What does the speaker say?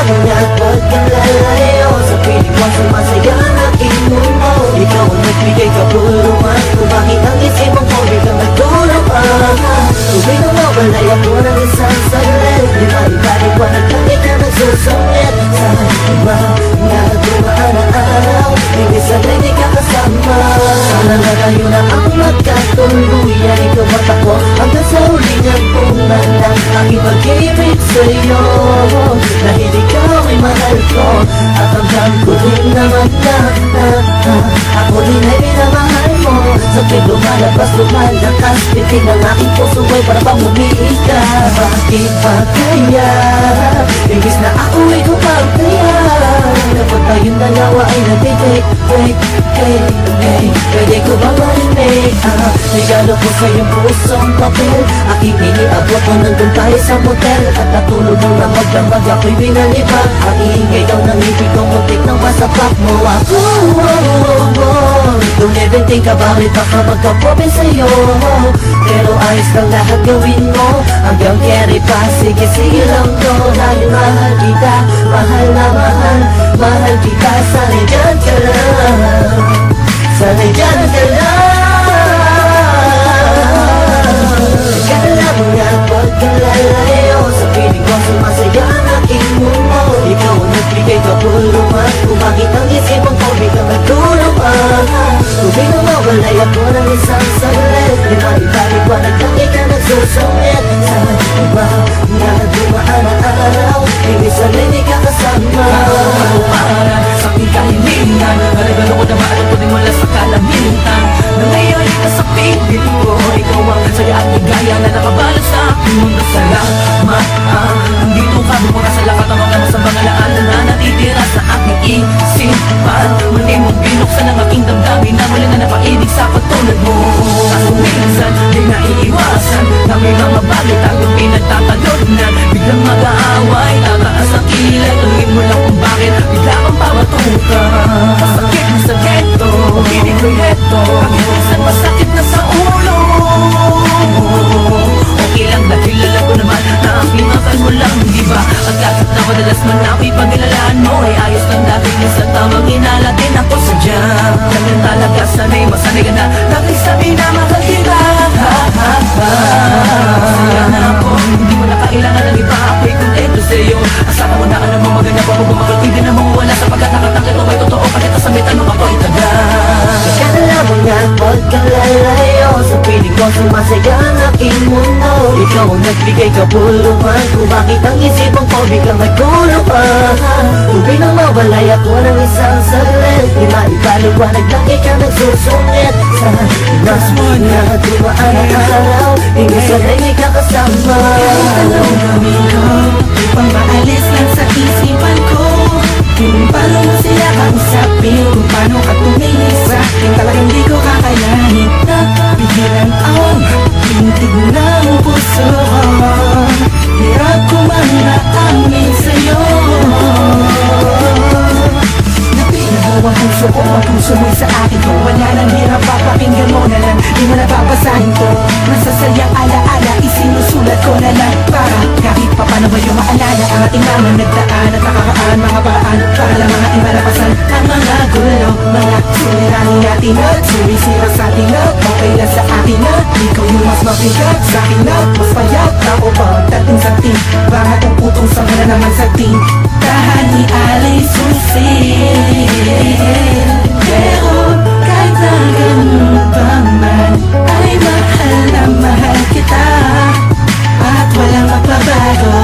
lamang at huwag kang lalayo sa piling mo, sumasaya ang aking mundo. Ikaw ang nagbigay kabuluhan kung bakit ang isip mo biglang nagtulungan. Tuwing nawawalay ako ng isang saglit, di maibaliwanag lang ikaw nagsusungit sa mga dumaan na araw. Hindi sanay di ka kasama, sana nalayo na ang magkatuluyan. Ikaw at ako hanggang sa huli ng punan ng aking pag-ibig sa'yo. Dahil ikaw ay mahal ko at hanggang ko din naman na ako din ay minamahal mo. Sa tuwing lumalabas, lumalakas pitig ng aking puso ay para bang umiika. Bakit ba kaya imbis na ako ay kumagkaya, dapat tayong dalawa ay natitik. Pwede ko bang marinig regalo ko sa iyong pusong papel? Aking iniabot mo nandun tayo sa motel at natulog ng magdamag ako'y binalibag. Ang iingay daw ng ibig kong muntik nang masapak mo ako. Don't even think about it, baka magka-problem sa'yo. Pero ayos lang lahat gawin mo hanggang carry pa. Sige lang to, dahil mahal kita. Mahal na mahal kita. Sana'y dyan ka lang, sana'y dyan ka lang. Kala mo nga huwag kang lalayo sa piling ko, sumasaya ang aking mundo. Ikaw ang nagbigay kabuluhan kung bakit ang isip mo biglang nagtulungan. Tuwing nawawalay ako ng isang saglit, di maibaliwanag lang ikaw nagsusungit sa mga dumaan na araw. Hindi sanay di ka kasama. Para sa aking kahilingan, regalo ko na maalam ko din mula sa kalamitan. Na ngayon ay nasa piling ko, ikaw ang saya at ligaya na nakabalot sa aking mundo. Salamat nandito ka, bumura sa lahat ang mga masamang alaala na natitira sa aking isipan. Muli mong binuksan ang aking damdamin na wala na napaibig sa pagtulad mo. Kaso minsan di naiiwasan na may mga bagay tayong pinagtatalod na biglang mag-aaway, tataas ang kilay. Tuloy mo lang kung bakit bigla kang pawatuka. Masakit mo sa ghetto, piling ko'y heto. Kahit minsan masakit na sa ulo. Okay lang dahil alam ko naman na ang pinakal mo lang, di ba? At kahit na madalas man ako'y pagnilalaan mo, ay ayos lang dahil minsan tamang hinala din ako sa jam. Ganyan talaga, sanay masanay ka na lagi sabi na mahal kita. Masaya na ako, hindi mo na kailangan ng iba. Ako'y kontento sa'yo. Asama mo na alam mo maganda pa mo bumakal. Hindi na mawala sapagkat nakatanggal mo ay totoo. Kahit sa may tanong ako'y taga. Kala mo nga huwag kang lalayo sa piling ko, sumasaya ang aking mundo. Ikaw ang nagbigay kabuluhan kung bakit ang isip mo biglang nagtulungan. Tuwing nang mawalay ako ng isang saglit, di maipaliwanag lang ikaw nagsusungit sa mga dumaan na araw. Hindi sanay di ka kasama. Tanong namin ko, upang maalis lang sa isipan ko. Kung paano mo sila kausapin, kung paano ka tumingin sa akin, talagang di ko kakayanin. Napigilan ang tintig ng puso ko. Hirap ko man naamin sa'yo. Napinabuh ang puso ko, ang puso mo'y sa akin ko. Wala nang hirap, papakinggan mo na lang, di mo na babasahin ko. Masasayang alaala, isinusulat ko na lang para kahit pa paano ba yung maalala ang ating mga nagdaan at nakakaan mga paraan para lang mga ating malapasan ang mga gulo, mga suliranin natin at sumisira sa atin at okay lang sa atin at ikaw yung mas mabigat sa akin at mas payat ako pagdating sa ting bakit ang putong sama na naman sa ting tahan ni alay susi. Pero kahit na ganun pa man ay mahal na mahal kita at walang magbabago.